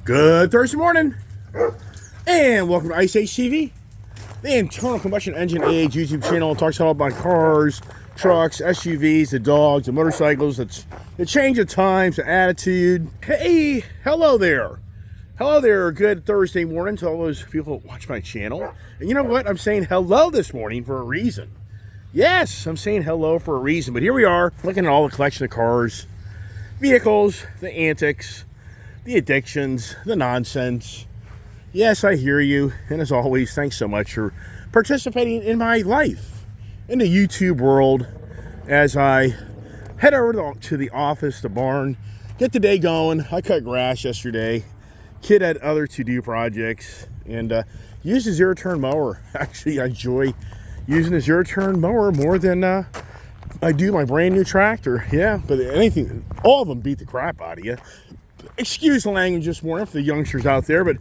Good Thursday morning, and welcome to Ice Age TV, the internal combustion engine age YouTube channel. It talks all about cars, trucks, SUVs, the dogs, the motorcycles. It's the change of times, the attitude. Hey, hello there. Hello there. Good Thursday morning to all those people that watch my channel. And you know what? I'm saying hello this morning for a reason. Yes, I'm saying hello for a reason. But here we are, looking at all the collection of cars, vehicles, the antics, the addictions, the nonsense. Yes, I hear you. And as always, thanks so much for participating in my life, in the YouTube world, as I head over to the office, the barn, get the day going. I cut grass yesterday. Kid had other to-do projects, and used a zero-turn mower. Actually, I enjoy using a zero-turn mower more than I do my brand new tractor. Yeah, but anything, all of them beat the crap out of you. Excuse the language this morning for the youngsters out there, but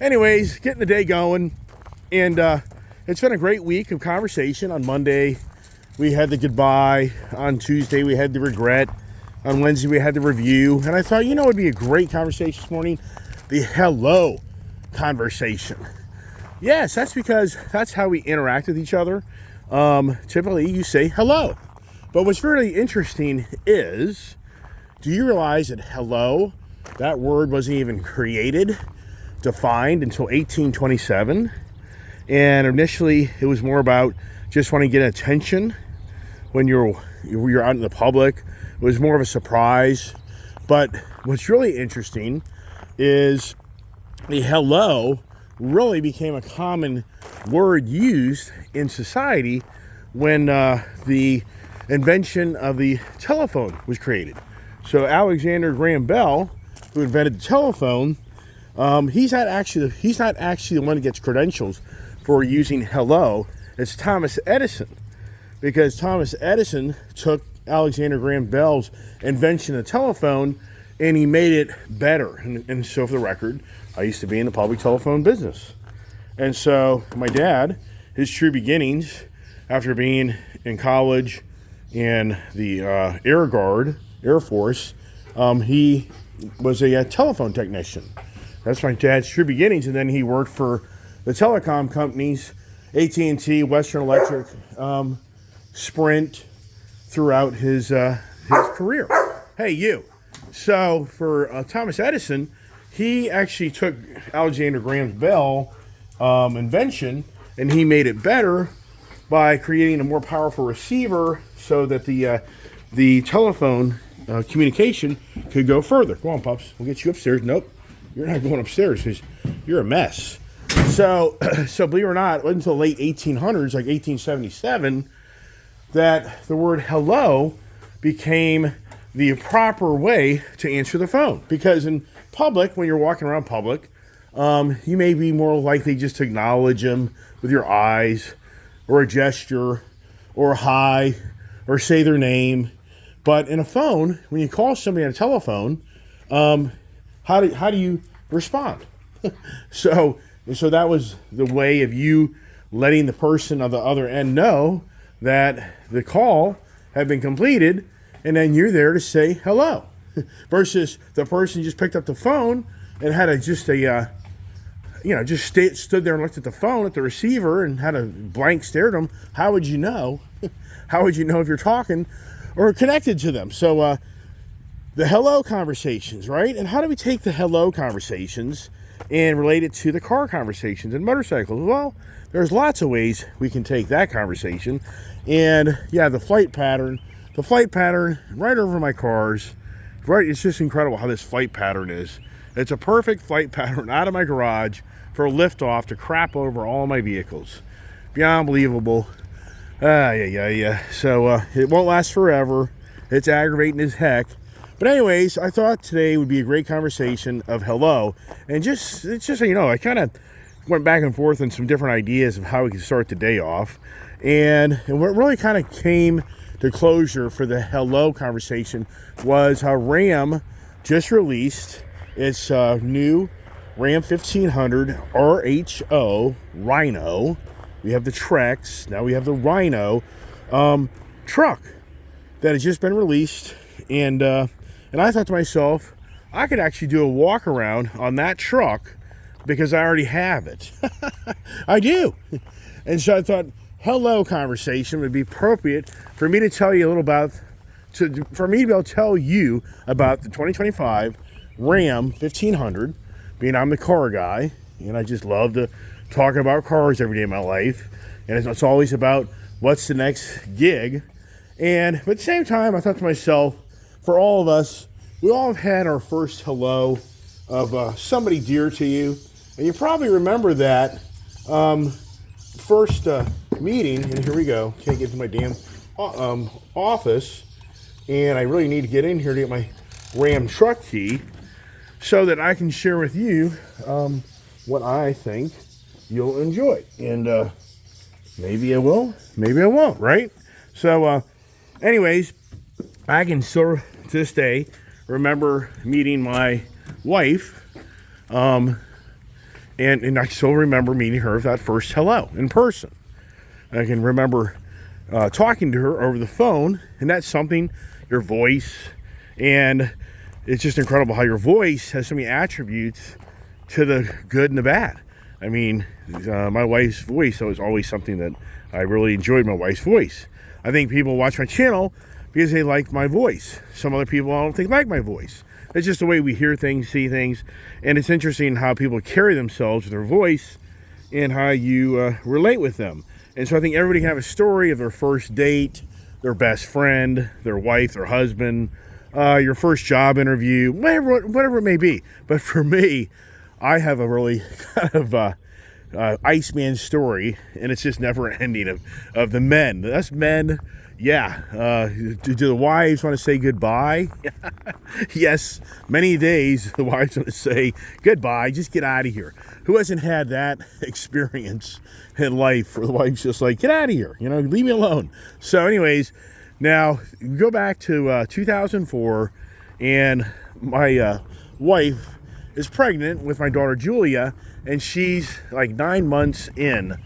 anyways, getting the day going, and it's been a great week of conversation. On Monday, we had the goodbye. On Tuesday, we had the regret. On Wednesday, we had the review, and I thought, you know, it'd be a great conversation this morning, the hello conversation. Yes, that's because that's how we interact with each other. Typically, you say hello, but what's really interesting is, do you realize that hello, that word wasn't even created, defined until 1827. And initially, it was more about just wanting to get attention when you're out in the public. It was more of a surprise. But what's really interesting is the hello really became a common word used in society when the invention of the telephone was created. So Alexander Graham Bell, who invented the telephone, he's not actually the one that gets credentials for using hello. It's Thomas Edison, because Thomas Edison took Alexander Graham Bell's invention of the telephone and he made it better. And so, for the record, I used to be in the public telephone business. And so my dad, his true beginnings, after being in college in the Air Force, he was a telephone technician. That's my dad's true beginnings, and then he worked for the telecom companies, AT&T, Western Electric, Sprint, throughout his career. Hey, you. So for Thomas Edison, he actually took Alexander Graham Bell invention, and he made it better by creating a more powerful receiver so that the telephone communication could go further. Go on, Pups. We'll get you upstairs. Nope. You're not going upstairs because you're a mess. So believe it or not, it wasn't until late 1800s, like 1877, that the word hello became the proper way to answer the phone. Because in public, when you're walking around public, you may be more likely just to acknowledge them with your eyes, or a gesture, or hi, or say their name. But in a phone, when you call somebody on a telephone, how do you respond? So that was the way of you letting the person on the other end know that the call had been completed, and then you're there to say hello, versus the person just picked up the phone and had stood there and looked at the phone at the receiver and had a blank stare at them. How would you know? How would you know if you're talking or connected to them? So the hello conversations, right? And how do we take the hello conversations and relate it to the car conversations and motorcycles? Well, there's lots of ways we can take that conversation. And yeah, the flight pattern right over my cars, right? It's just incredible how this flight pattern is. It's a perfect flight pattern out of my garage for a liftoff to crap over all of my vehicles. Beyond believable. Yeah. So it won't last forever. It's aggravating as heck. But anyways, I thought today would be a great conversation of hello. And it's just so you know, I kind of went back and forth on some different ideas of how we could start the day off. And what really kind of came to closure for the hello conversation was how Ram just released its new Ram 1500 RHO Rhino. We have the Trex. Now we have the Rhino truck that has just been released. And I thought to myself, I could actually do a walk around on that truck because I already have it. I do. And so I thought, hello conversation would be appropriate for me to tell you a little about, for me to be able to tell you about the 2025 Ram 1500, being I'm the car guy, and I just love to talk about cars every day of my life. And it's always about what's the next gig. But at the same time, I thought to myself, for all of us, we all have had our first hello of somebody dear to you. And you probably remember that first meeting. And here we go. Can't get to my damn office. And I really need to get in here to get my Ram truck key so that I can share with you what I think you'll enjoy. And maybe I will, maybe I won't, right? So anyways, I can still, to this day, remember meeting my wife, and I still remember meeting her with that first hello in person. I can remember talking to her over the phone, and that's something, your voice, and it's just incredible how your voice has so many attributes to the good and the bad. I mean, my wife's voice was always something that I really enjoyed, my wife's voice. I think people watch my channel because they like my voice. Some other people I don't think like my voice. It's just the way we hear things, see things, and it's interesting how people carry themselves with their voice and how you relate with them. And so I think everybody can have a story of their first date, their best friend, their wife, their husband, your first job interview, whatever it may be. But for me, I have a really kind of Iceman story, and it's just never ending of the men. Us men, yeah. Do the wives want to say goodbye? Yes, many days the wives want to say goodbye, just get out of here. Who hasn't had that experience in life where the wife's just like, get out of here, leave me alone. So anyways, now go back to 2004, and my wife is pregnant with my daughter Julia, and she's like 9 months in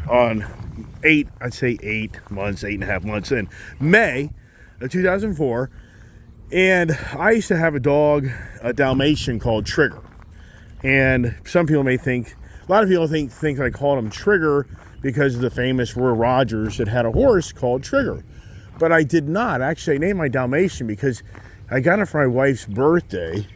on 8 months, 8.5 months in May of 2004. And I used to have a dog, a Dalmatian called Trigger. And some people may think, a lot of people think I called him Trigger because of the famous Roy Rogers that had a horse called Trigger. But I did not. Actually, I named my Dalmatian because I got it for my wife's birthday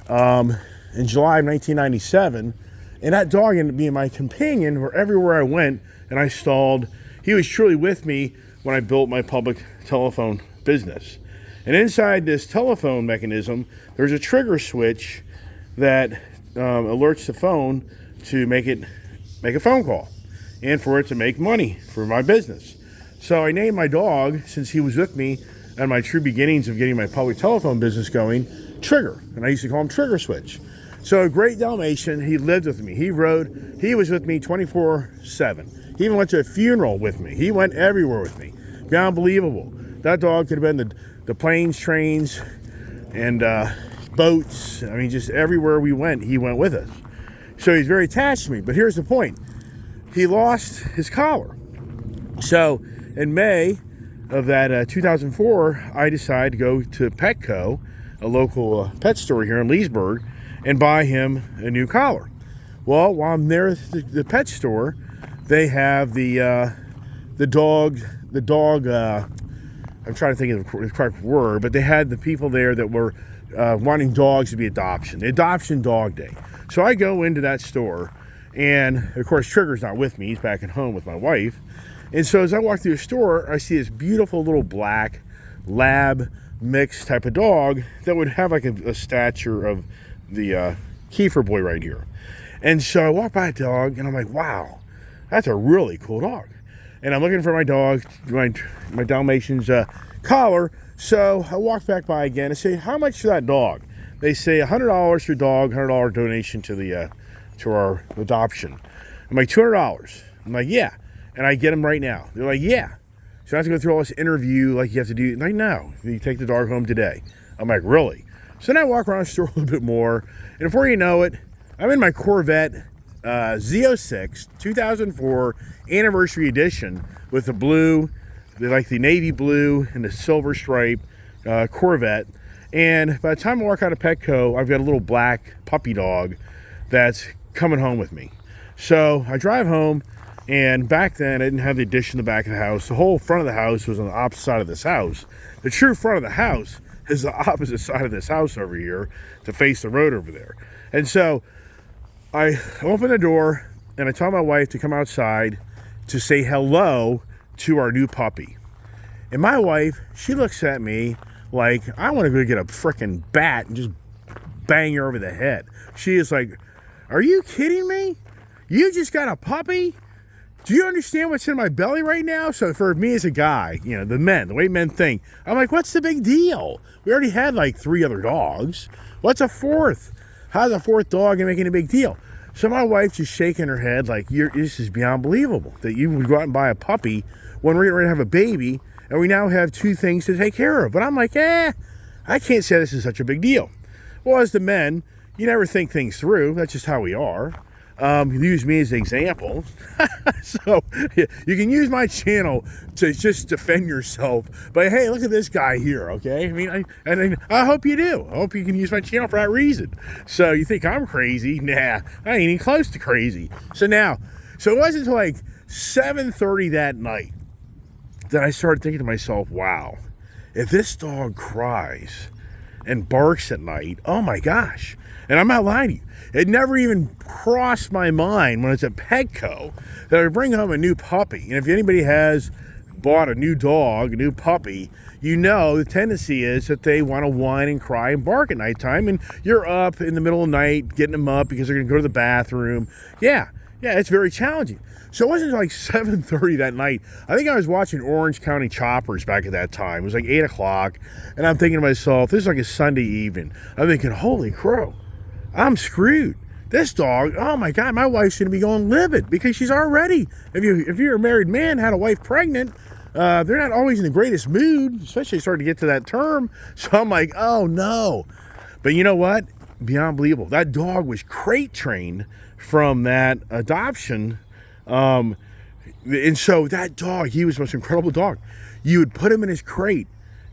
in July of 1997. And that dog ended up being my companion for everywhere I went and I stalled. He was truly with me when I built my public telephone business. And inside this telephone mechanism, there's a trigger switch that alerts the phone to make a phone call and for it to make money for my business. So I named my dog, since he was with me at my true beginnings of getting my public telephone business going, Trigger. And I used to call him Trigger Switch. So a great Dalmatian, he lived with me. He was with me 24/7. He even went to a funeral with me. He went everywhere with me. Unbelievable. That dog could have been the planes, trains, and boats. I mean, just everywhere we went, he went with us. So he's very attached to me. But here's the point. He lost his collar. So in May of that 2004, I decided to go to Petco, a local pet store here in Leesburg, and buy him a new collar. Well, while I'm there at the pet store, they have the dog. I'm trying to think of the correct word, but they had the people there that were wanting dogs to be adoption. The adoption dog day. So I go into that store, and of course Trigger's not with me. He's back at home with my wife. And so as I walk through the store, I see this beautiful little black lab mix type of dog that would have like a stature of the Kiefer boy right here. And so I walk by a dog and I'm like, wow, that's a really cool dog. And I'm looking for my dog, my Dalmatian's collar. So I walk back by again and say, how much for that dog? They say $100 for dog, $100 donation to our adoption. I'm like, $200. I'm like, yeah. And I get them right now. They're like, yeah. So I have to go through all this interview like you have to do. Like, no, you take the dog home today. I'm like, really? So then I walk around the store a little bit more. And before you know it, I'm in my Corvette Z06 2004 anniversary edition with the blue, the navy blue and the silver stripe Corvette. And by the time I walk out of Petco, I've got a little black puppy dog that's coming home with me. So I drive home, and back then I didn't have the dish in the back of the house. The whole front of the house was on the opposite side of this house. The true front of the house is the opposite side of this house over here to face the road over there. And so I open the door and I tell my wife to come outside to say hello to our new puppy. And my wife, she looks at me like I want to go get a freaking bat and just bang her over the head. She is like, "Are you kidding me? You just got a puppy? Do you understand what's in my belly right now?" So for me as a guy, you know, the way men think, I'm like, what's the big deal? We already had like 3 other dogs. What's a fourth? How's a fourth dog making a big deal? So my wife's just shaking her head like, this is beyond believable that you would go out and buy a puppy when we're going to have a baby and we now have 2 things to take care of. But I'm like, I can't say this is such a big deal. Well, as the men, you never think things through. That's just how we are. Use me as an example. So you can use my channel to just defend yourself. But hey, look at this guy here, okay? I mean, I hope you do. I hope you can use my channel for that reason. So you think I'm crazy? Nah, I ain't even close to crazy. So it wasn't until like 7:30 that night that I started thinking to myself, wow, if this dog cries and barks at night, oh my gosh. And I'm not lying to you. It never even crossed my mind when it's at Petco that I bring home a new puppy. And if anybody has bought a new dog, a new puppy, you know the tendency is that they want to whine and cry and bark at nighttime. And you're up in the middle of the night getting them up because they're going to go to the bathroom. Yeah, it's very challenging. So it wasn't like 7:30 that night. I think I was watching Orange County Choppers back at that time. It was like 8 o'clock. And I'm thinking to myself, this is like a Sunday evening. I'm thinking, holy crow, I'm screwed. This dog, oh my God, my wife's going to be going livid because she's already, if you're a married man, had a wife pregnant, they're not always in the greatest mood, especially starting to get to that term. So I'm like, oh no. But you know what? Beyond believable. That dog was crate trained from that adoption. And so that dog, he was the most incredible dog. You would put him in his crate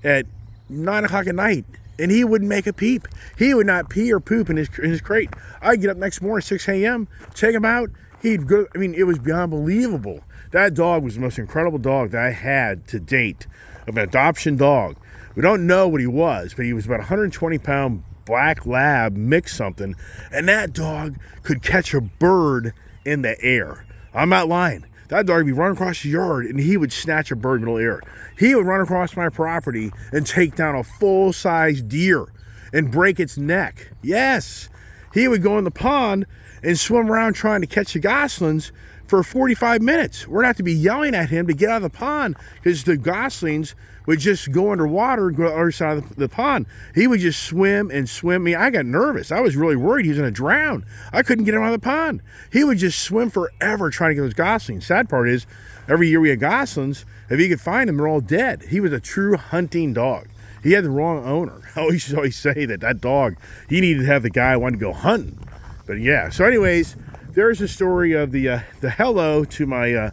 at 9 o'clock at night, and he wouldn't make a peep. He would not pee or poop in his crate. I'd get up next morning, 6 a.m., check him out. He'd go, I mean, it was beyond believable. That dog was the most incredible dog that I had to date of an adoption dog. We don't know what he was, but he was about 120-pound black lab mix something, and that dog could catch a bird in the air. I'm not lying. That dog would be running across the yard and he would snatch a bird in the middle of the air. He would run across my property and take down a full-size deer and break its neck. Yes. He would go in the pond and swim around trying to catch the goslings for 45 minutes. We're going to have to be yelling at him to get out of the pond because the goslings would just go underwater and go to the other side of the pond. He would just swim and swim. I mean, I got nervous. I was really worried he was going to drown. I couldn't get him out of the pond. He would just swim forever trying to get those goslings. Sad part is, every year we had goslings, if he could find them, they're all dead. He was a true hunting dog. He had the wrong owner. I always say that dog, he needed to have the guy who wanted to go hunting. But yeah, so anyways, there's a story of the hello to my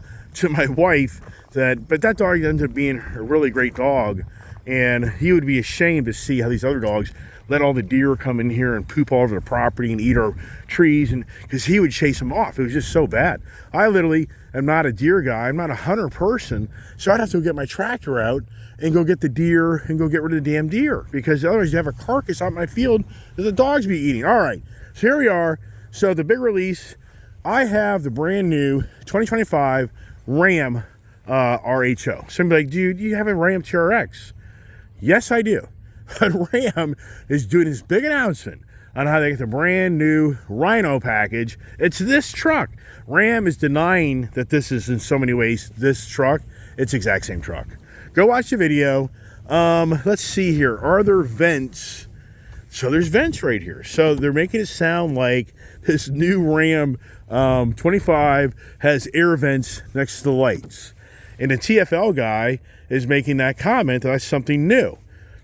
wife. But that dog ended up being a really great dog, and he would be ashamed to see how these other dogs let all the deer come in here and poop all over the property and eat our trees, and because he would chase them off. It was just so bad. I literally am not a deer guy. I'm not a hunter person, so I'd have to get my tractor out and go get the deer and go get rid of the damn deer, because otherwise you have a carcass out in my field that the dogs be eating. All right, so here we are. So the big release, I have the brand new 2025 Ram RHO. Somebody like, dude, you have a Ram TRX. Yes, I do. But Ram is doing this big announcement on how they get the brand new Rhino package. It's this truck. Ram is denying that this is in so many ways this truck. It's the exact same truck. Go watch the video. Let's see here. Are there vents? So there's vents right here. So they're making it sound like this new Ram 25 has air vents next to the lights. And the TFL guy is making that comment that that's something new.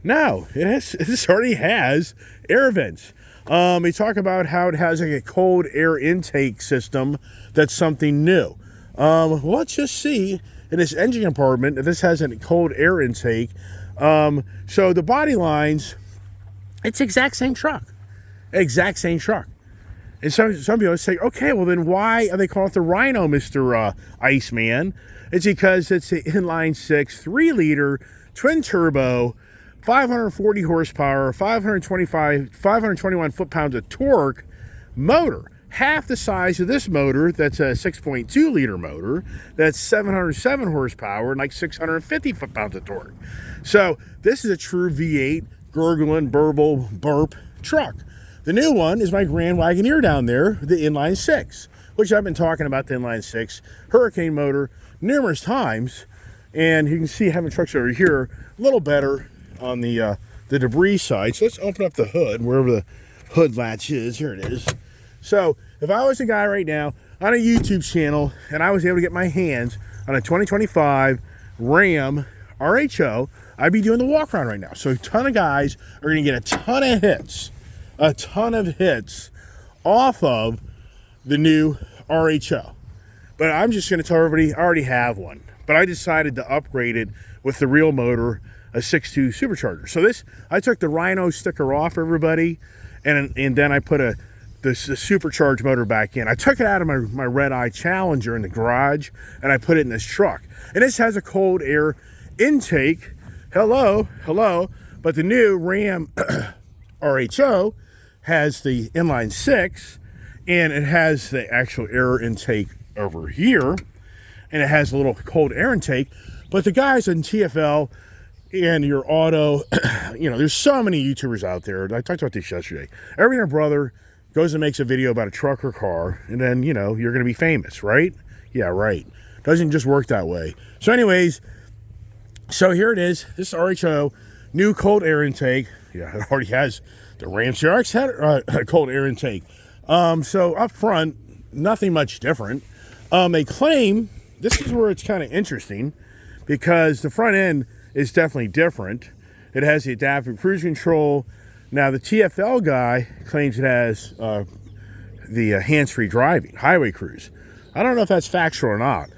No, this already has air vents. They talk about how it has like a cold air intake system. That's something new. Let's just see in this engine compartment if this has a cold air intake. So the body lines It's the exact same truck. Exact same truck. And some people say, okay, well then why are they calling it the Rhino, Mr. Iceman? It's because it's an inline six, 3-liter, twin turbo, 540 horsepower, 521 foot-pounds of torque motor. Half the size of this motor, that's a 6.2 liter motor, that's 707 horsepower and like 650 foot-pounds of torque. So this is a true V8 gurgling, burp truck. The new one is my Grand Wagoneer down there, the inline six, which I've been talking about the inline six Hurricane motor numerous times. And you can see having trucks over here a little better on the debris side. So let's open up the hood, wherever the hood latch is. Here it is. So if I was a guy right now on a YouTube channel and I was able to get my hands on a 2025 Ram RHO, I'd be doing the walk around right now. So a ton of guys are going to get a ton of hits off of the new RHO. But I'm just going to tell everybody I already have one. But I decided to upgrade it with the real motor, a 6.2 supercharger. So I took the Rhino sticker off, everybody, and then I put the supercharged motor back in. I took it out of my Red Eye Challenger in the garage, and I put it in this truck. And this has a cold air intake. Hello. But the new Ram RHO has the inline six, and it has the actual air intake over here, and it has a little cold air intake. But the guys in TFL and your auto, there's so many YouTubers out there. I talked about this yesterday. Every and their brother goes and makes a video about a truck or car, and then, you're going to be famous, right? Yeah, right. Doesn't just work that way. So anyways, so here it is. This RHO, new cold air intake. Yeah, it already has the Ram TRX had cold air intake. So up front, nothing much different. They claim, this is where it's kind of interesting, because the front end is definitely different. It has the adaptive cruise control. Now, the TFL guy claims it has the hands-free driving, highway cruise. I don't know if that's factual or not.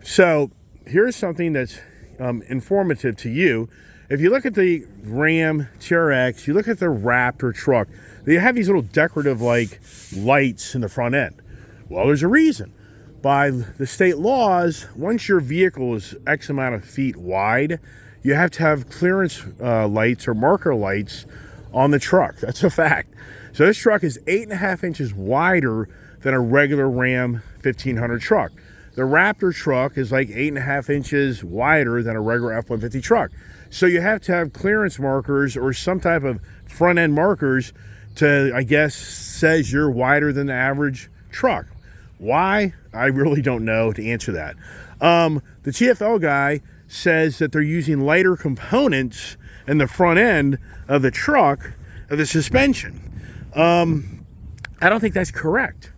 So here's something that's informative to you. If you look at the Ram TRX, you look at the Raptor truck, they have these little decorative like lights in the front end. Well, there's a reason. By the state laws, once your vehicle is X amount of feet wide, you have to have clearance lights or marker lights on the truck. That's a fact. So this truck is 8.5 inches wider than a regular Ram 1500 truck. The Raptor truck is like 8.5 inches wider than a regular F-150 truck. So you have to have clearance markers or some type of front end markers to, I guess, says you're wider than the average truck. Why? I really don't know to answer that. The TFL guy says that they're using lighter components in the front end of the truck, of the suspension. I don't think that's correct.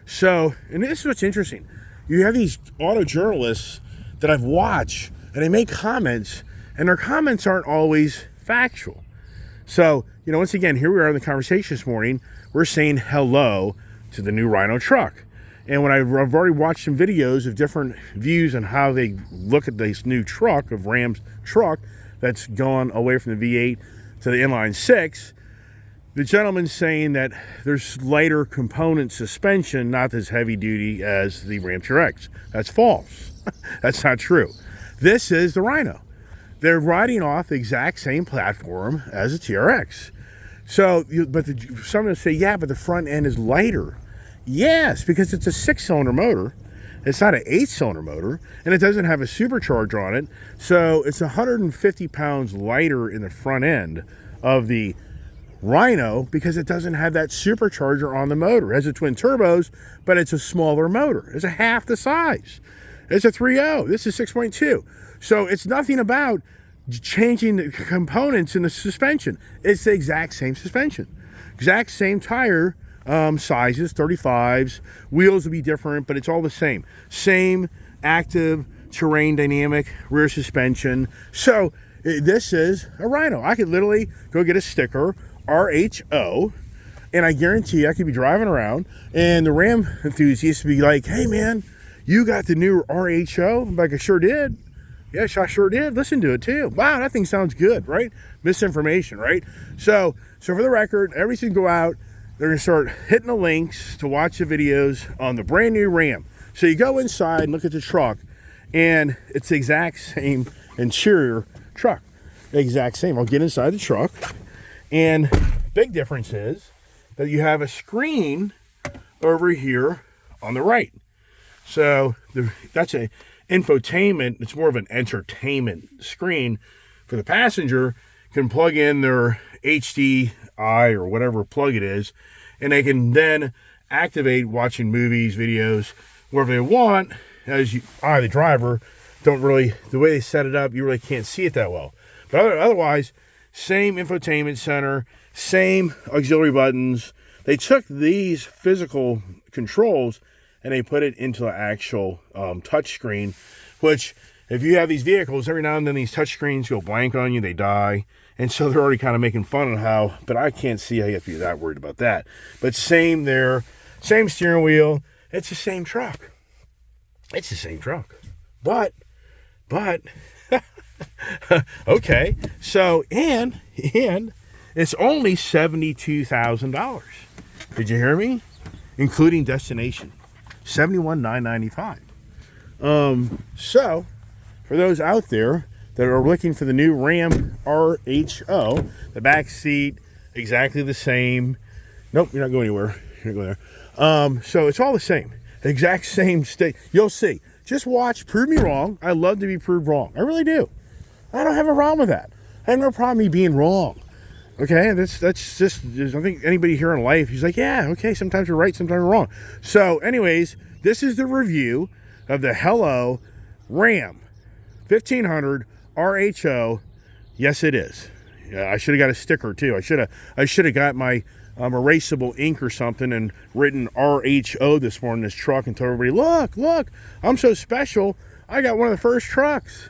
So, and this is what's interesting. You have these auto journalists that I've watched, and they make comments, and their comments aren't always factual. So, once again, here we are in the conversation this morning. We're saying hello to the new Rhino truck. And when I've already watched some videos of different views on how they look at this new truck, of Ram's truck, that's gone away from the V8 to the inline six, the gentleman's saying that there's lighter component suspension, not as heavy duty as the Ram TRX. That's false. That's not true. This is the Rhino. They're riding off the exact same platform as a TRX. So, someone will say, yeah, but the front end is lighter. Yes, because it's a 6-cylinder motor. It's not an 8-cylinder motor, and it doesn't have a supercharger on it. So it's 150 pounds lighter in the front end of the Rhino because it doesn't have that supercharger on the motor. It has the twin turbos, but it's a smaller motor. It's a half the size. It's a 3.0. This is 6.2. So it's nothing about changing the components in the suspension. It's the exact same suspension. Exact same tire sizes, 35s. Wheels will be different, but it's all the same. Same active terrain dynamic rear suspension. So this is a Rhino. I could literally go get a sticker, RHO, and I guarantee I could be driving around and the Ram enthusiasts would be like, hey man, you got the new RHO? I'm like, I sure did. Yes, I sure did listen to it too. Wow, that thing sounds good, right? Misinformation, right? So for the record, everything go out. They're gonna start hitting the links to watch the videos on the brand new Ram. So you go inside and look at the truck, and it's the exact same interior truck. The exact same. I'll get inside the truck, and big difference is that you have a screen over here on the right. So that's a infotainment. It's more of an entertainment screen for the passenger. Can plug in their HDI or whatever plug it is, and they can then activate watching movies, videos, wherever they want. As the driver, don't really, the way they set it up, you really can't see it that well. But otherwise, same infotainment center, same auxiliary buttons. They took these physical controls and they put it into an actual touch screen, which if you have these vehicles, every now and then these touch screens go blank on you, they die. And so they're already kind of making fun of how, but I can't see how you have to be that worried about that. But same there, same steering wheel. It's the same truck. It's the same truck. But, okay. So, and it's only $72,000. Did you hear me? Including destination. $71,995. So, for those out there that are looking for the new Ram RHO, the back seat, exactly the same. Nope, you're not going anywhere. You're not going there. So, it's all the same. Exact same state. You'll see. Just watch. Prove me wrong. I love to be proved wrong. I really do. I don't have a problem with that. I have no problem with me being wrong. Okay, that's just, I think anybody here in life, he's like, yeah, okay, sometimes we're right, sometimes we're wrong. So, anyways, this is the review of the Hello Ram 1500 RHO. Yes, it is. Yeah, I should have got a sticker too. I should have got my erasable ink or something and written RHO this morning in this truck and told everybody, look, I'm so special. I got one of the first trucks.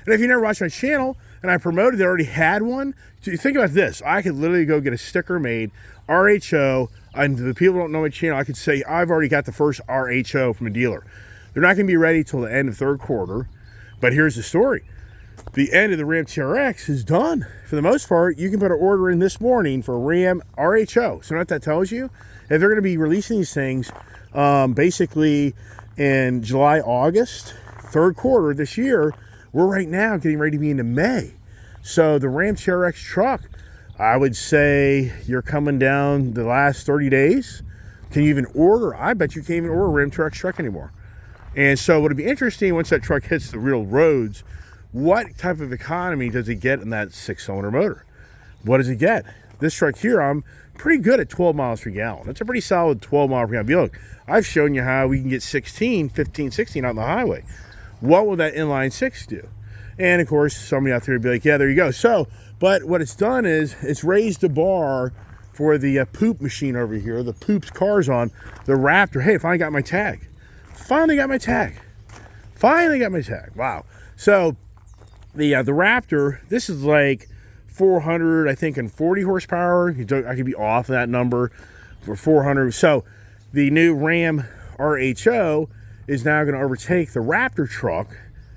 And if you never watched my channel and I promoted, they already had one. So you think about this. I could literally go get a sticker made, RHO, and the people who don't know my channel, I could say I've already got the first RHO from a dealer. They're not going to be ready till the end of third quarter. But here's the story. The end of the Ram TRX is done. For the most part, you can put an order in this morning for Ram RHO. So what that tells you, if they're going to be releasing these things basically in July, August, third quarter this year, we're right now getting ready to be into May. So the Ram TRX truck, I would say you're coming down the last 30 days. Can you even order? I bet you can't even order a Ram TRX truck anymore. And so it'll be interesting once that truck hits the real roads, what type of economy does it get in that 6-cylinder motor? What does it get? This truck here, I'm pretty good at 12 miles per gallon. That's a pretty solid 12 miles per gallon. Look, I've shown you how we can get 15, 16 out on the highway. What will that inline six do? And of course, somebody out there would be like, yeah, there you go. So, but what it's done is it's raised the bar for the poop machine over here, the Poops cars on the Raptor. Hey, finally got my tag. Finally got my tag. Wow. So the Raptor, this is like 400, I think, and 40 horsepower. I could be off that number for 400. So the new Ram RHO is now going to overtake the Raptor truck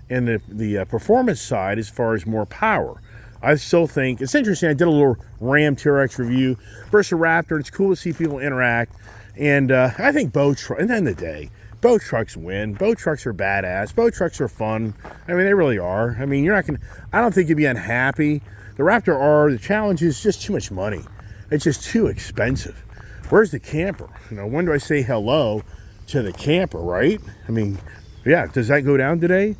in the performance side as far as more power. I still think it's interesting. I did a little Ram TRX review versus a Raptor. It's cool to see people interact. And I think both trucks, at the end of the day, both trucks win. Both trucks are badass. Both trucks are fun. I mean, they really are. I mean, I don't think you'd be unhappy. The Raptor R, the challenge is just too much money. It's just too expensive. Where's the camper? When do I say hello to the camper, right? I mean, yeah, does that go down today?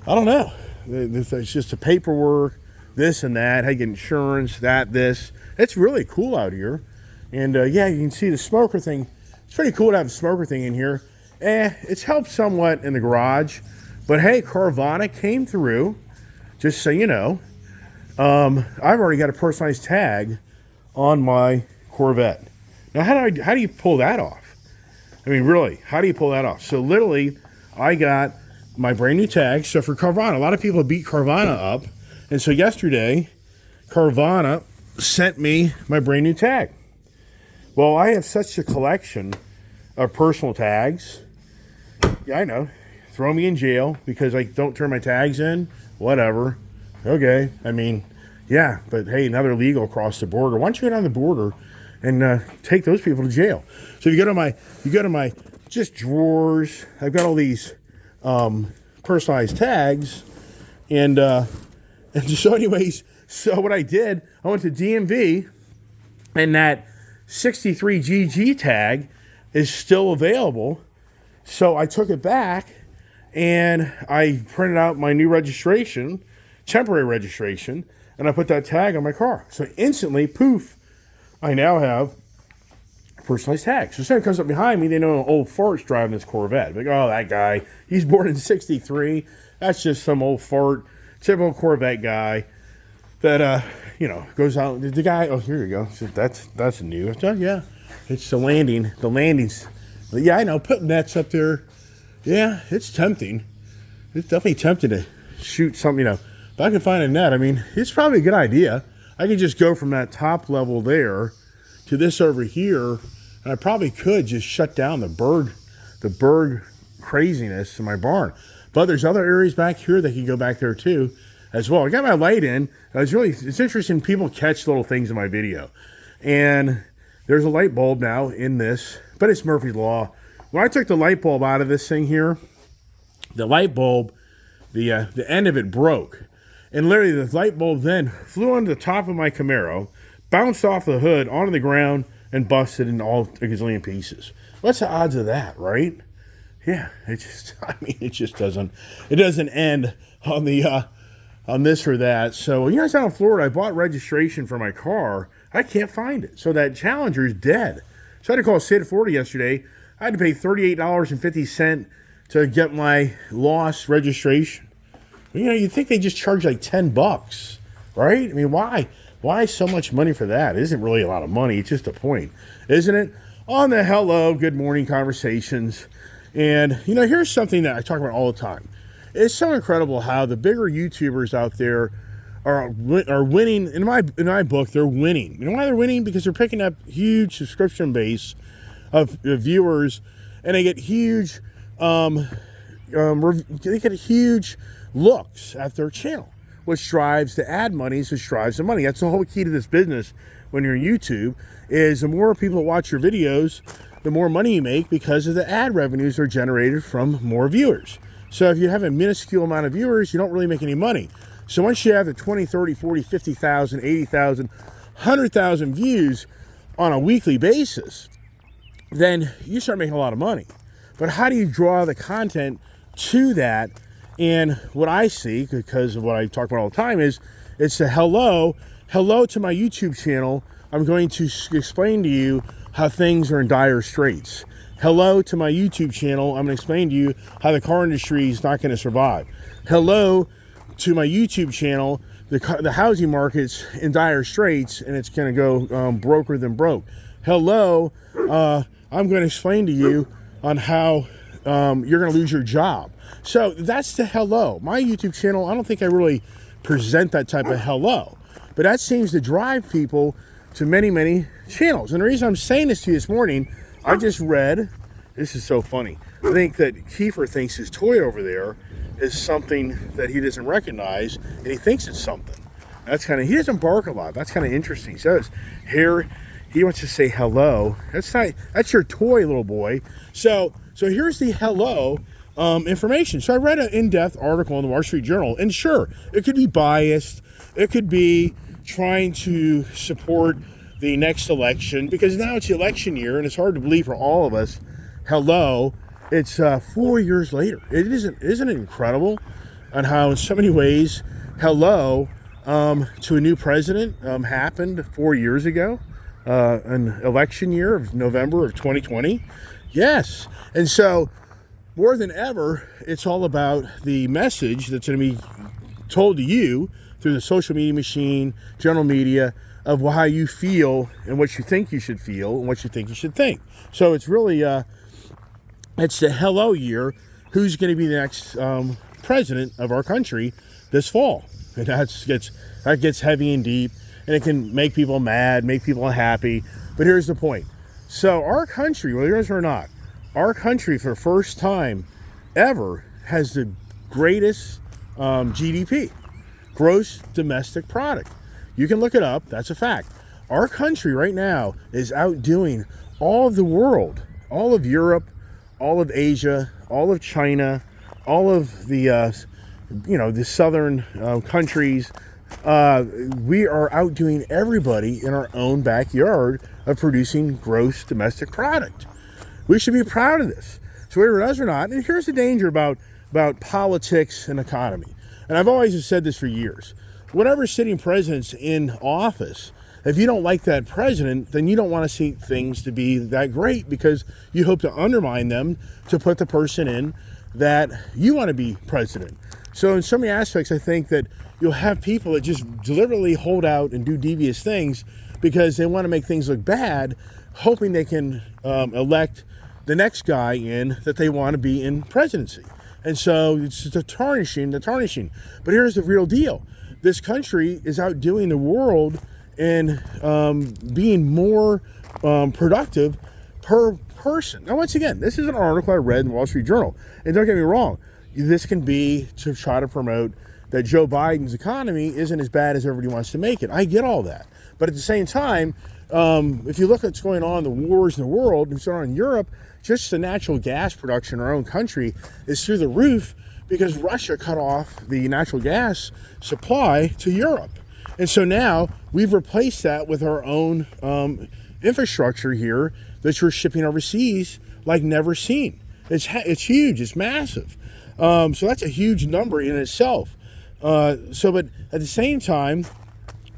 I don't know. It's just the paperwork, this and that. How you get insurance, this. It's really cool out here. And yeah, you can see the smoker thing. It's pretty cool to have a smoker thing in here. It's helped somewhat in the garage. But hey, Carvana came through. Just so you know. I've already got a personalized tag on my Corvette. Now, how do you pull that off? I mean, really, how do you pull that off? So literally, I got my brand new tag. So for Carvana, a lot of people beat Carvana up. And so yesterday, Carvana sent me my brand new tag. Well, I have such a collection of personal tags. Yeah, I know. throw me in jail because I don't turn my tags in, whatever. Okay, I mean, yeah, but hey, another illegal across the border. Why don't you go down the border and take those people to jail? So if you go to my just drawers. I've got all these personalized tags, and so anyways, so what I did, I went to DMV, and that 63GG tag is still available. So I took it back, and I printed out my new registration, temporary registration, and I put that tag on my car. So instantly, poof, I now have a personalized tag. So someone comes up behind me, they know an old fart's driving this Corvette. Like, oh, that guy, he's born in '63. That's just some old fart, typical Corvette guy that, goes out. The guy, oh, here you go. So that's new. Yeah, it's the landing. The landings. Yeah, I know, putting nets up there. Yeah, it's tempting. It's definitely tempting to shoot something, If I can find a net, I mean, it's probably a good idea. I could just go from that top level there to this over here, and I probably could just shut down the bird craziness in my barn. But there's other areas back here that can go back there too, as well. I got my light in. It's interesting. People catch little things in my video, and there's a light bulb now in this, but it's Murphy's Law. When I took the light bulb out of this thing here, the light bulb, the end of it broke. And literally the light bulb then flew onto the top of my Camaro, bounced off the hood onto the ground, and busted in all a gazillion pieces. What's the odds of that, right? Yeah, it just doesn't end on the on this or that. So when you guys out in Florida, I bought registration for my car. I can't find it. So that Challenger is dead. So I had to call the state of Florida yesterday. I had to pay $38.50 to get my lost registration. You'd think they just charge like $10, right? I mean, why? Why so much money for that? It isn't really a lot of money. It's just a point, isn't it? On the hello, good morning conversations. And, here's something that I talk about all the time. It's so incredible how the bigger YouTubers out there are winning. In my book, they're winning. You know why they're winning? Because they're picking up huge subscription base of viewers, and they get huge looks at their channel, which drives the ad money, which drives the money. That's the whole key to this business when you're on YouTube, is the more people that watch your videos, the more money you make because of the ad revenues are generated from more viewers. So if you have a minuscule amount of viewers, you don't really make any money. So once you have the 20, 30, 40, 50,000, 80,000, 100,000 views on a weekly basis, then you start making a lot of money. But how do you draw the content to that? And what I see, because of what I talk about all the time, is it's a hello to my YouTube channel. I'm going to explain to you how things are in dire straits. Hello to my YouTube channel. I'm going to explain to you how the car industry is not going to survive. Hello to my YouTube channel. The housing market's in dire straits, and it's going to go broker than broke. Hello, I'm going to explain to you on how you're going to lose your job. So that's the hello. My YouTube channel, I don't think I really present that type of hello, but that seems to drive people to many, many channels. And the reason I'm saying this to you this morning, I just read, this is so funny. I think that Kiefer thinks his toy over there is something that he doesn't recognize, and he thinks it's something. He doesn't bark a lot. That's kind of interesting. He says, here, he wants to say hello. That's your toy, little boy. So here's the hello information. So I read an in-depth article in the Wall Street Journal, and sure, it could be biased. It could be trying to support the next election, because now it's the election year, and it's hard to believe for all of us. Hello, it's 4 years later. Isn't it incredible on how in so many ways hello to a new president happened 4 years ago, an election year of November of 2020. Yes, and so more than ever, it's all about the message that's going to be told to you through the social media machine, general media, of how you feel and what you think you should feel and what you think you should think. So it's really, it's the hello year. Who's going to be the next president of our country this fall? And that gets heavy and deep, and it can make people mad, make people unhappy. But here's the point. So our country, whether yours or not, our country for the first time ever has the greatest GDP, gross domestic product. You can look it up. That's a fact. Our country right now is outdoing all of the world, all of Europe, all of Asia, all of China, all of the the southern countries. We are outdoing everybody in our own backyard of producing gross domestic product. We should be proud of this. So whether it does or not, and here's the danger about politics and economy. And I've always said this for years. Whatever sitting president's in office, if you don't like that president, then you don't want to see things to be that great, because you hope to undermine them to put the person in that you want to be president. So in so many aspects, I think that you'll have people that just deliberately hold out and do devious things because they want to make things look bad, hoping they can elect the next guy in that they want to be in presidency. And so it's the tarnishing. But here's the real deal. This country is outdoing the world and being more productive per person. Now, once again, this is an article I read in the Wall Street Journal. And don't get me wrong, this can be to try to promote that Joe Biden's economy isn't as bad as everybody wants to make it. I get all that. But at the same time, if you look at what's going on, the wars in the world, and what's going on in Europe, just the natural gas production in our own country is through the roof because Russia cut off the natural gas supply to Europe. And so now we've replaced that with our own infrastructure here that we're shipping overseas like never seen. It's huge. It's massive. So that's a huge number in itself. But at the same time,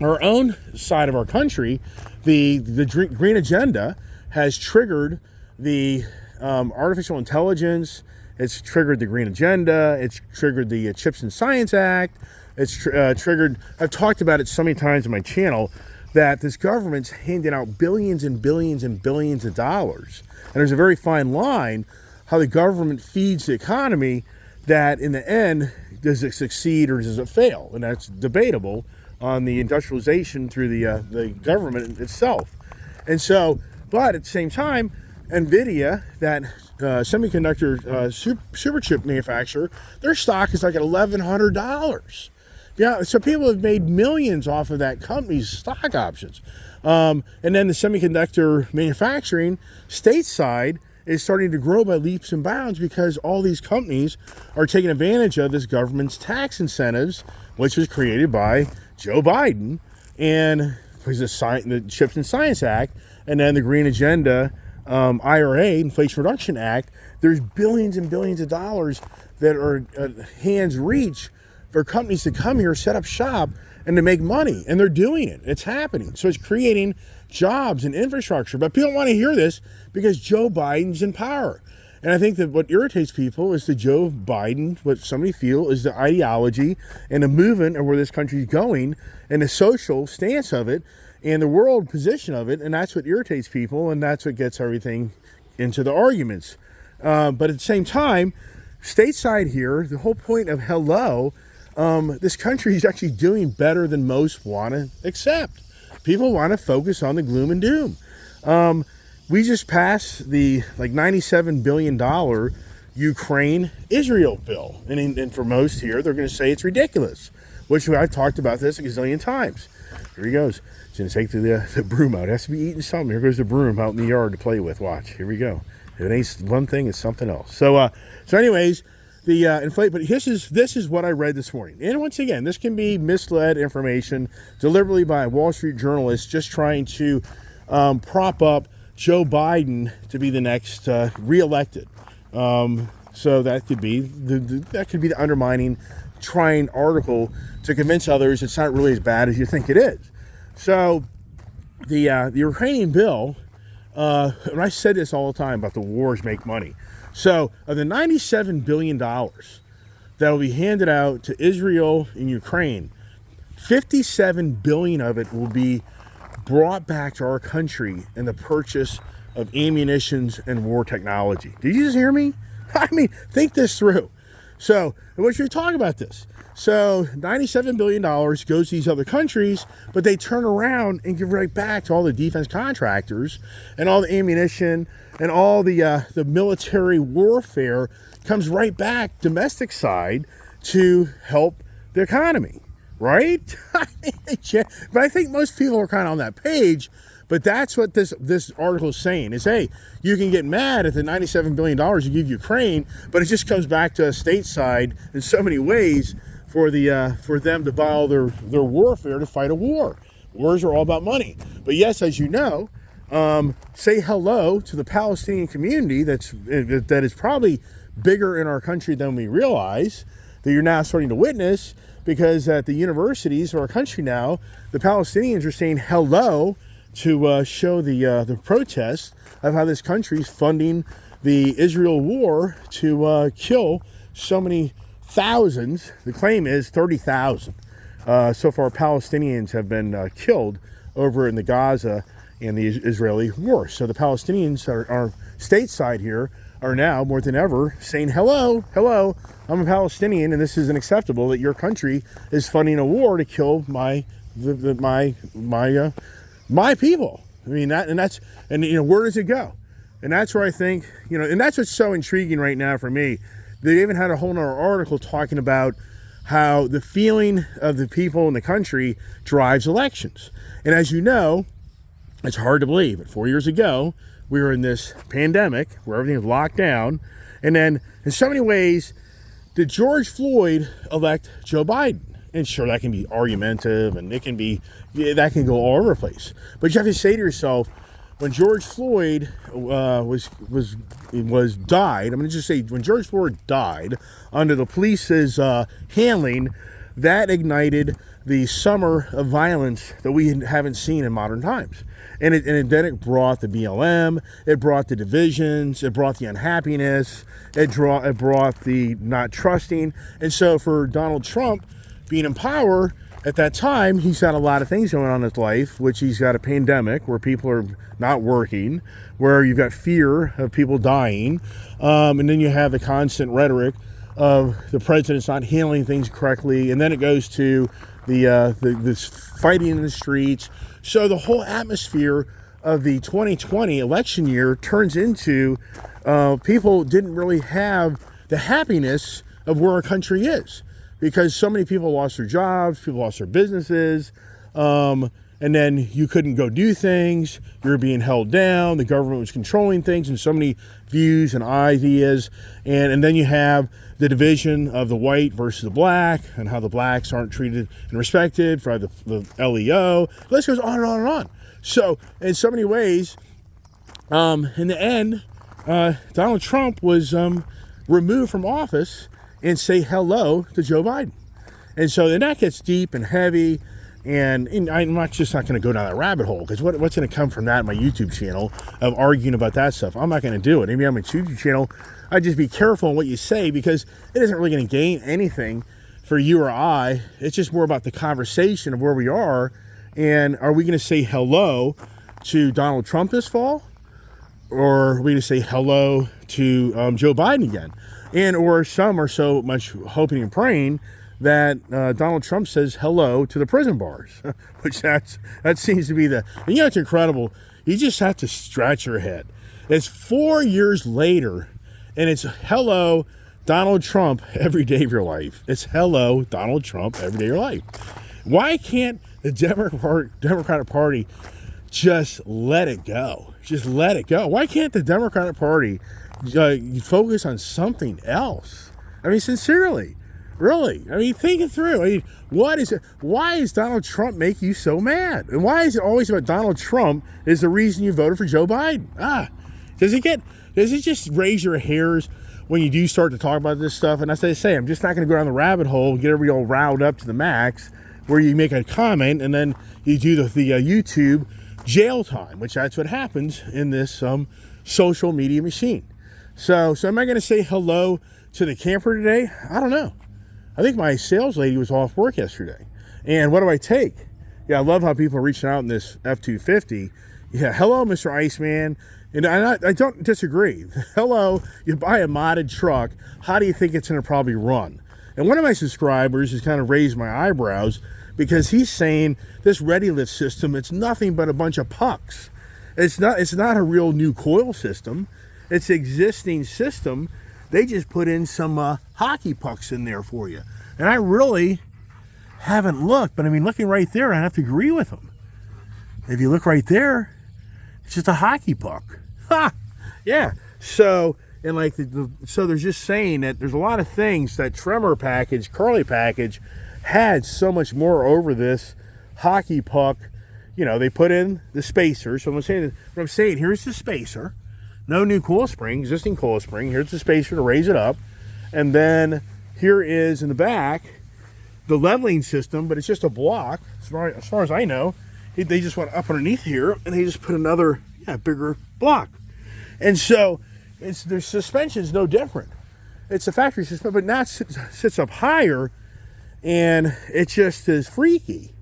our own side of our country, the green agenda has triggered the artificial intelligence. It's triggered the green agenda. It's triggered the Chips and Science Act. It's triggered, I've talked about it so many times on my channel, that this government's handing out billions and billions and billions of dollars. And there's a very fine line how the government feeds the economy that in the end, does it succeed or does it fail? And that's debatable on the industrialization through the government itself. And so, but at the same time, NVIDIA, that semiconductor super chip manufacturer, their stock is like at $1,100. Yeah, so people have made millions off of that company's stock options. And then the semiconductor manufacturing stateside is starting to grow by leaps and bounds because all these companies are taking advantage of this government's tax incentives, which was created by Joe Biden and the Chips and Science Act, and then the Green Agenda, IRA, Inflation Reduction Act. There's billions and billions of dollars that are at hand's reach for companies to come here, set up shop, and to make money. And they're doing it. It's happening. So it's creating jobs and infrastructure. But people don't want to hear this because Joe Biden's in power. And I think that what irritates people is that Joe Biden, what somebody feel is the ideology and the movement of where this country's going and the social stance of it and the world position of it. And that's what irritates people. And that's what gets everything into the arguments. But at the same time, stateside here, the whole point of hello, this country is actually doing better than most want to accept. People want to focus on the gloom and doom. We just passed the $97 billion Ukraine-Israel bill. And for most here, they're going to say it's ridiculous, which I've talked about this a gazillion times. Here he goes. He's going to take the broom out. He has to be eating something. Here goes the broom out in the yard to play with. Watch. Here we go. If it ain't one thing, it's something else. So anyways, the inflate. But this is what I read this morning. And once again, this can be misled information deliberately by Wall Street journalists just trying to prop up Joe Biden to be the next reelected. So that could be the undermining, trying article to convince others it's not really as bad as you think it is. So the Ukrainian bill, and I said this all the time about the wars make money. So of the $97 billion that will be handed out to Israel and Ukraine, $57 billion of it will be brought back to our country in the purchase of ammunitions and war technology. Did you just hear me? I mean, think this through. So I want you to talk about this. So $97 billion goes to these other countries, but they turn around and give right back to all the defense contractors, and all the ammunition and all the military warfare comes right back domestic side to help the economy, right? But I think most people are kind of on that page. But that's what this article is saying is, hey, you can get mad at the $97 billion you give Ukraine, but it just comes back to us stateside in so many ways for them to buy all their warfare to fight a war. Wars are all about money. But yes, as you know, say hello to the Palestinian community that is probably bigger in our country than we realize, that you're now starting to witness, because at the universities of our country now, the Palestinians are saying hello to show the protest of how this country is funding the Israel war to kill so many thousands. The claim is 30,000. So far, Palestinians have been killed over in the Gaza and the Israeli war. So the Palestinians are stateside here are now more than ever saying, hello, I'm a Palestinian, and this is unacceptable that your country is funding a war to kill my people. I mean, where does it go? And that's where I think, and that's what's so intriguing right now for me. They even had a whole nother article talking about how the feeling of the people in the country drives elections. And as you know, it's hard to believe, but 4 years ago, we were in this pandemic where everything was locked down. And then in so many ways, did George Floyd elect Joe Biden? And sure, that can be argumentative, and that can go all over the place. But you have to say to yourself, when George Floyd died, I'm going to just say, when George Floyd died under the police's handling, that ignited the summer of violence that we haven't seen in modern times. And then it brought the BLM, it brought the divisions, it brought the unhappiness, it brought the not trusting. And so for Donald Trump being in power at that time, he's got a lot of things going on in his life, which he's got a pandemic where people are not working, where you've got fear of people dying, and then you have the constant rhetoric of the president's not handling things correctly, and then it goes to this fighting in the streets. So the whole atmosphere of the 2020 election year turns into people didn't really have the happiness of where our country is, because so many people lost their jobs, people lost their businesses, and then you couldn't go do things. You were being held down. The government was controlling things, and so many views and ideas. And then you have the division of the white versus the black, and how the blacks aren't treated and respected for the LEO. The list goes on and on and on. So in so many ways, in the end, Donald Trump was removed from office and say hello to Joe Biden. And so then that gets deep and heavy, and I'm not going to go down that rabbit hole, because what's going to come from that in my YouTube channel of arguing about that stuff? I'm not going to do it. Maybe on my YouTube channel, I'd just be careful on what you say, because it isn't really going to gain anything for you or I. It's just more about the conversation of where we are, and are we going to say hello to Donald Trump this fall? Or are we going to say hello to Joe Biden again? And or some are so much hoping and praying that Donald Trump says hello to the prison bars, which that seems to be and it's incredible. You just have to scratch your head. It's 4 years later, and it's hello Donald Trump every day of your life. It's hello Donald Trump every day of your life. Why can't the Democratic Party just let it go? Just let it go. Why can't the Democratic Party focus on something else? I mean, sincerely, really. I mean, think it through. I mean, why is Donald Trump make you so mad? And why is it always about Donald Trump is the reason you voted for Joe Biden? Does it just raise your hairs when you do start to talk about this stuff? And as I say, I'm just not going to go down the rabbit hole, get everybody all riled up to the max, where you make a comment and then you do the YouTube jail time, which that's what happens in this social media machine. So am I going to say hello to the camper today? I don't know. I think my sales lady was off work yesterday. And what do I take? Yeah, I love how people are reaching out in this F-250. Yeah, hello, Mr. Iceman. And I don't disagree. Hello, you buy a modded truck, how do you think it's going to probably run? And one of my subscribers has kind of raised my eyebrows because he's saying this ReadyLift system, it's nothing but a bunch of pucks. It's not a real new coil system. It's an existing system. They just put in some hockey pucks in there for you. And I really haven't looked, but I mean, looking right there, I have to agree with them. If you look right there, it's just a hockey puck. Ha! Yeah. So, and like, so they're just saying that there's a lot of things that Tremor package, Carli package, had so much more over this hockey puck. You know, they put in the spacer. So what I'm saying, here's the spacer. No new coil spring, existing coil spring. Here's the spacer to raise it up. And then here is in the back, the leveling system, but it's just a block. As far as I know, they just went up underneath here and they just put another, bigger block. And so their suspension's no different. It's a factory suspension, but now it sits up higher, and it just is freaky.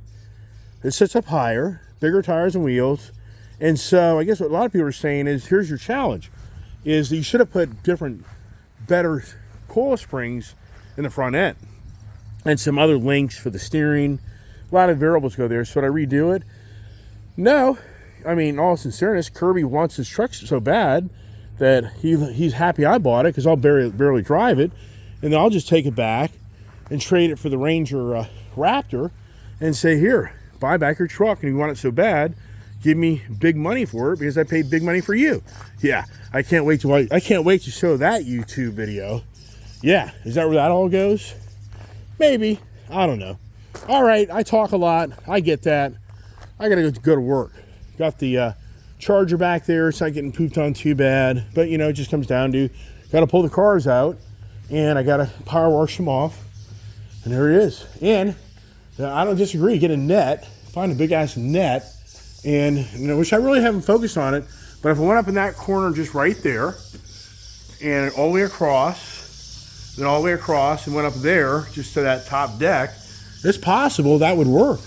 It sits up higher, bigger tires and wheels. And so I guess what a lot of people are saying is, here's your challenge, is that you should have put better coil springs in the front end and some other links for the steering. A lot of variables go there. So would I redo it? No. I mean, in all sincereness, Kirby wants his truck so bad that he's happy I bought it, because I'll barely drive it. And then I'll just take it back and trade it for the Ranger Raptor and say, here, buy back your truck. And if you want it so bad, give me big money for it, because I paid big money for you. Yeah, I can't wait to show that YouTube video. Yeah, is that where that all goes? Maybe. I don't know. All right, I talk a lot. I get that. I got to go to work. Got the Charger back there. It's not getting pooped on too bad. But, you know, it just comes down to, got to pull the cars out, and I got to power wash them off. And there it is. And I don't disagree. Get a net. Find a big-ass net. And, you know, which I really haven't focused on it. But if I went up in that corner just right there, and all the way across, then all the way across, and went up there just to that top deck, it's possible that would work.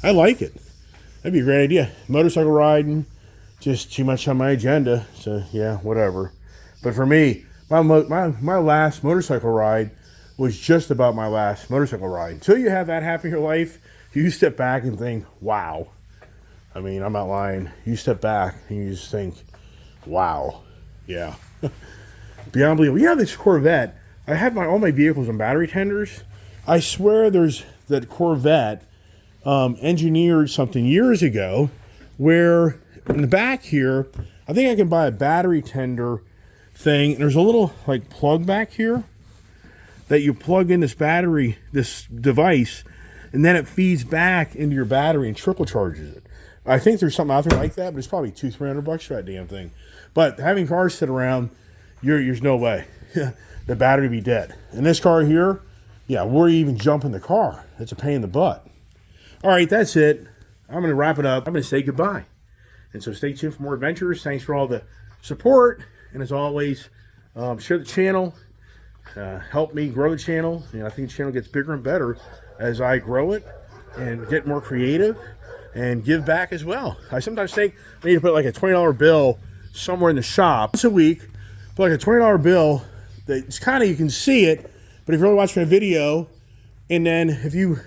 I like it. That'd be a great idea. Motorcycle riding, just too much on my agenda. So, yeah, whatever. But for me, my last motorcycle ride was just about my last motorcycle ride. Until you have that happen in your life, you step back and think, wow. I mean, I'm not lying. You step back and you just think, wow. Yeah. Beyond believable. You know, this Corvette, I had all my vehicles on battery tenders. I swear there's that Corvette engineered something years ago where in the back here, I think I can buy a battery tender thing. And there's a little like plug back here that you plug in this device, and then it feeds back into your battery and trickle charges it. I think there's something out there like that, but it's probably $200-300 for that damn thing. But having cars sit around, there's no way. The battery would be dead. And this car here, yeah, where you even jump in the car? It's a pain in the butt. All right, that's it. I'm going to wrap it up. I'm going to say goodbye. And so stay tuned for more adventures. Thanks for all the support. And as always, share the channel. Help me grow the channel. And I think the channel gets bigger and better as I grow it and get more creative and give back as well. I sometimes think I need to put like a $20 bill somewhere in the shop once a week. Put like a $20 bill that's kind of, you can see it, but if you really watch my video, and then if you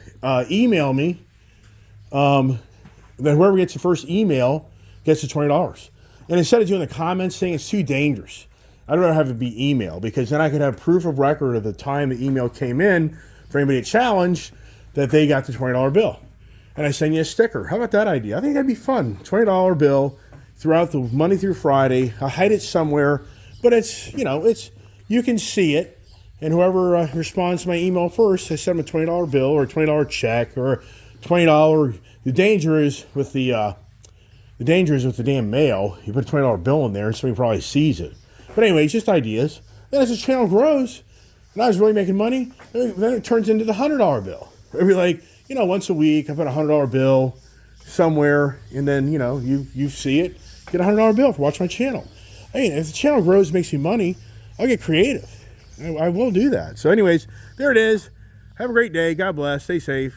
email me, then whoever gets the first email gets the $20. And instead of doing the comments thing, it's too dangerous. I'd rather have it be email, because then I could have proof of record of the time the email came in for anybody to challenge that they got the $20 bill. And I send you a sticker. How about that idea? I think that'd be fun. $20 bill throughout the Monday through Friday. I'll hide it somewhere, but it's, you know, you can see it. And whoever responds to my email first, I send them a $20 bill or a $20 check or $20. The danger is with the damn mail. You put a $20 bill in there, and somebody probably sees it. But anyway, it's just ideas. Then as the channel grows, and I was really making money, then it turns into the $100 bill. It'd be like, once a week, I put a $100 bill somewhere, and then, you see it, get a $100 bill for watching my channel. I mean, if the channel grows, makes me money, I'll get creative. I will do that. So anyways, there it is. Have a great day. God bless. Stay safe.